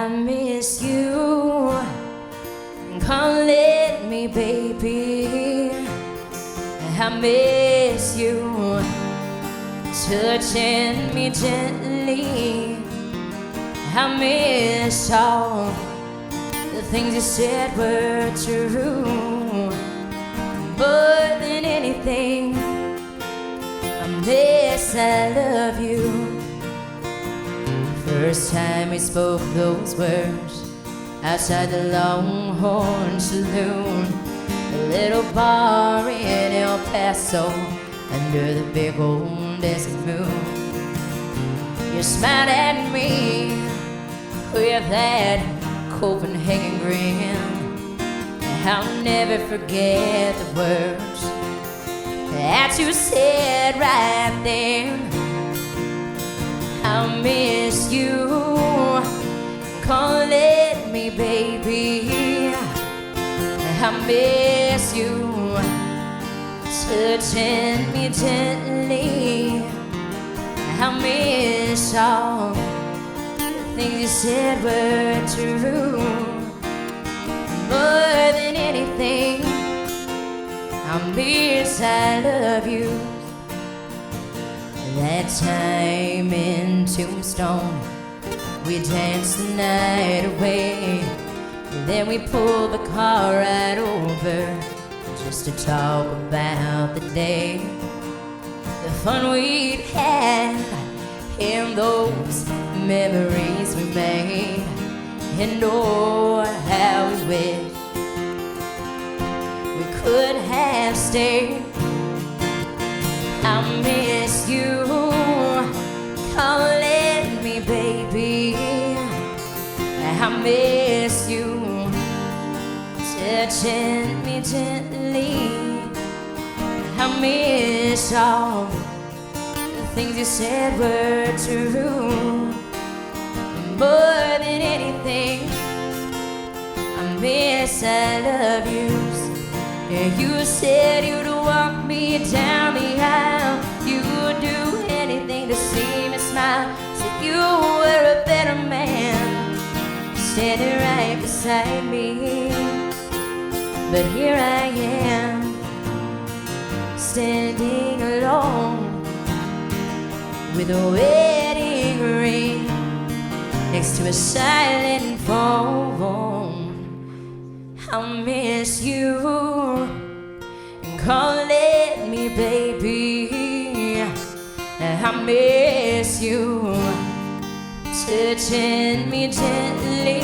I miss you. Calling me baby. I miss you. Touching me gently. I miss all the things you said were true. More than anything, I miss I love you. First time we spoke those words outside the Longhorn Saloon, a little bar in El Paso under the big old desert moon. You smiled at me with that Copenhagen grin. I'll never forget the words that you said right then. I miss you, calling me baby. I miss you, touching me gently. I miss all the things you said were true. More than anything, I miss I love you. That time in Tombstone, we danced the night away. Then we pulled the car right over just to talk about the day, the fun we'd had, and those memories we made. And oh, how we wish we could have stayed. I miss you, calling me baby. I miss you, touching me gently. I miss all the things you said were true. More than anything, I miss I love you. Yeah, you said you'd walk me down the aisle. You would do anything to see me smile. Said you were a better man, standing right beside me. But here I am, standing alone with a wedding ring next to a silent phone. I miss you, calling me baby. I miss you, touching me gently.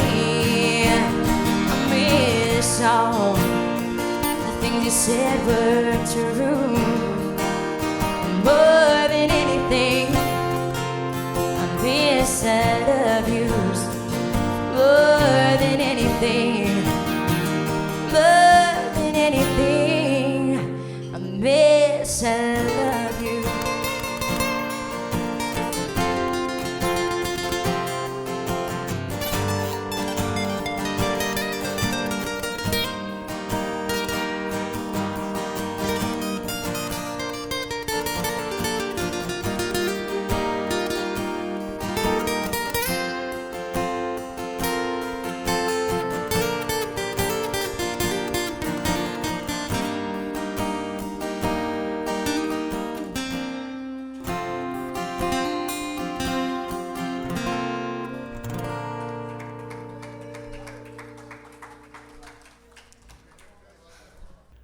I miss all the things you said were true. More than anything, I miss I love you. More than anything, more than anything, I miss I love you.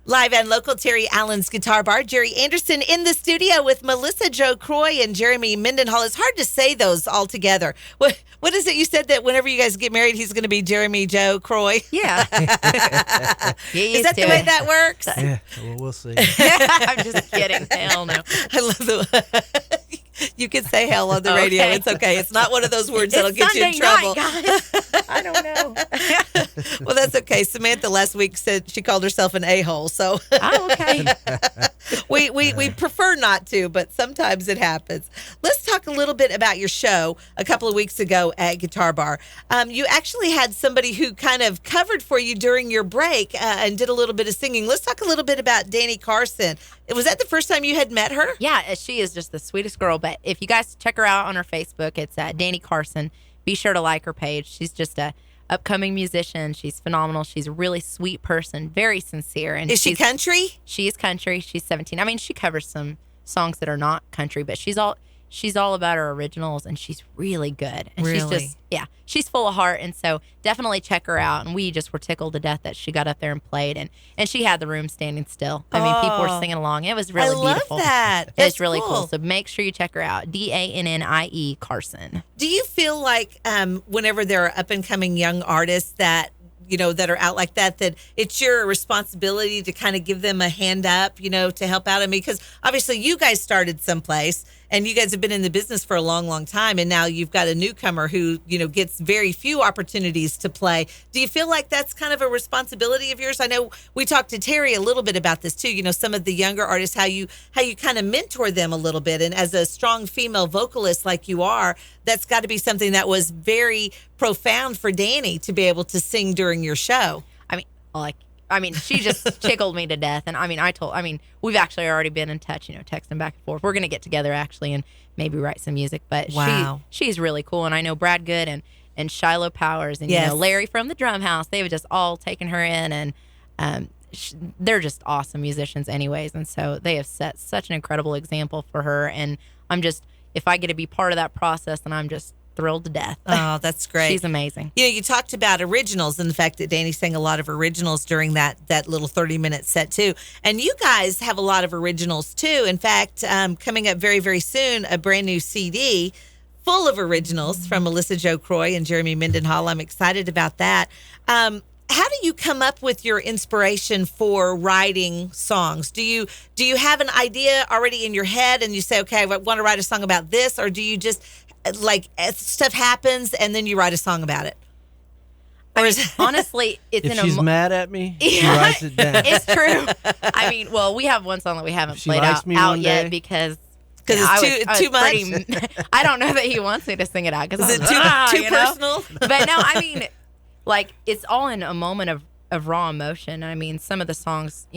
Live and local, Terry Allen's Guitar Bar. Jerry Anderson in the studio with Melissa Joe Croy and Jeremy Mendenhall. It's hard to say those all together. What is it you said that whenever you guys get married, he's going to be Jeremy Joe Croy? Yeah. Is that the way that works? Yeah, well, we'll see. I'm just kidding. Hell no. I love the... You can say hell on the radio. Okay. It's okay. It's not one of those words that'll get you in trouble. Night, guys. I don't know. Well, that's okay. Samantha last week said she called herself an a-hole, so Oh, okay. we prefer not to, but sometimes it happens. Let's talk a little bit about your show a couple of weeks ago at Guitar Bar. You actually had somebody who kind of covered for you during your break and did a little bit of singing. Let's talk a little bit about Danny Carson. Was that the first time you had met her? Yeah, she is just the sweetest girl. But if you guys check her out on her Facebook, it's Danny Carson. be sure to like her page. She's just a upcoming musician. She's phenomenal. She's a really sweet person, very sincere. And Is she country? She's country. She's 17. I mean, she covers some songs that are not country, but she's all about her originals, and she's really good. And she's Really? just, she's full of heart. And so definitely check her out. And we just were tickled to death that she got up there and played, and she had the room standing still. I mean, people were singing along. It was really beautiful. I love that. It's really cool. So make sure you check her out. DANNIE Carson. Do you feel like whenever there are up and coming young artists that that are out like that it's your responsibility to kind of give them a hand up, to help out? I mean, because obviously you guys started someplace and you guys have been in the business for a long, long time. And now you've got a newcomer who, gets very few opportunities to play. Do you feel like that's kind of a responsibility of yours? I know we talked to Terry a little bit about this too. Some of the younger artists, how you kind of mentor them a little bit. And as a strong female vocalist like you are, that's got to be something that was very profound for Danny to be able to sing during your show. I mean, she just tickled me to death. And we've actually already been in touch, texting back and forth. We're going to get together actually and maybe write some music. But wow. She's really cool. And I know Brad Good and Shiloh Powers and, yes. Larry from the Drum House, they've just all taken her in. And they're just awesome musicians anyways. And so they have set such an incredible example for her. And if I get to be part of that process, then I'm just thrilled to death. Oh, that's great. She's amazing. You talked about originals and the fact that Danny sang a lot of originals during that little 30-minute set too. And you guys have a lot of originals too. In fact, coming up very, very soon, a brand new CD full of originals from Melissa Jo Croy and Jeremy Mendenhall. I'm excited about that. How do you come up with your inspiration for writing songs? Do you have an idea already in your head and you say, okay, I want to write a song about this? Or do you just stuff happens and then you write a song about it? Or honestly, it's if she's mad at me, she writes it down. It's true. I mean, well, we have one song that we haven't played out yet because it's too much. I don't know that he wants me to sing it out because is it too personal? But no, I mean, it's all in a moment of raw emotion. I mean, some of the songs,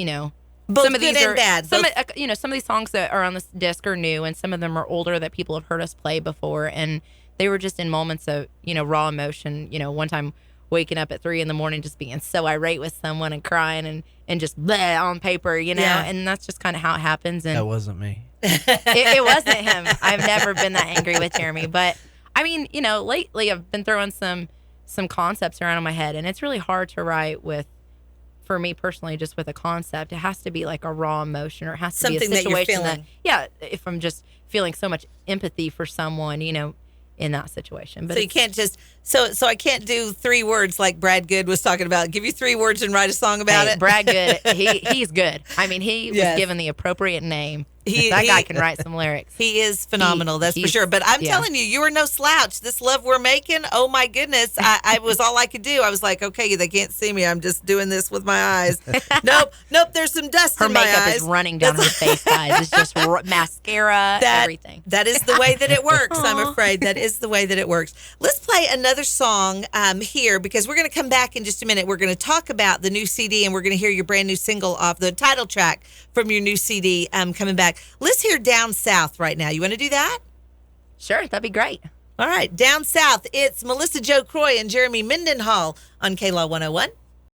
both some of good these and are bad. some of these songs that are on this disc are new, and some of them are older that people have heard us play before, and they were just in moments of raw emotion. One time waking up at 3 a.m, just being so irate with someone and crying and just bleh on paper, Yeah. and that's just kind of how it happens. And That wasn't me. it wasn't him. I've never been that angry with Jeremy, but I mean, lately I've been throwing some concepts around in my head, and it's really hard to write for me personally, just with a concept. It has to be like a raw emotion, or it has to Something be a situation that you're feeling. if I'm just feeling so much empathy for someone, in that situation. But so you can't just so I can't do 3 words like Brad Good was talking about. Give you 3 words and write a song about it. Brad Good, he's good. I mean, he Yes. was given the appropriate name. That guy can write some lyrics. He is phenomenal, that's for sure. But I'm telling you are no slouch. This love we're making, oh my goodness. I was all I could do. I was like, okay, they can't see me. I'm just doing this with my eyes. Nope, there's some dust Her in my makeup eyes. is running down her face, guys. It's just mascara, everything. That is the way that it works, I'm afraid. That is the way that it works. Let's play another song here, because we're going to come back in just a minute. We're going to talk about the new CD, and we're going to hear your brand new single off the title track from your new CD coming back. Let's hear Down South right now. You want to do that? Sure, that'd be great. All right. Down South, it's Melissa Jo Croy and Jeremy Mendenhall on KLaw 101.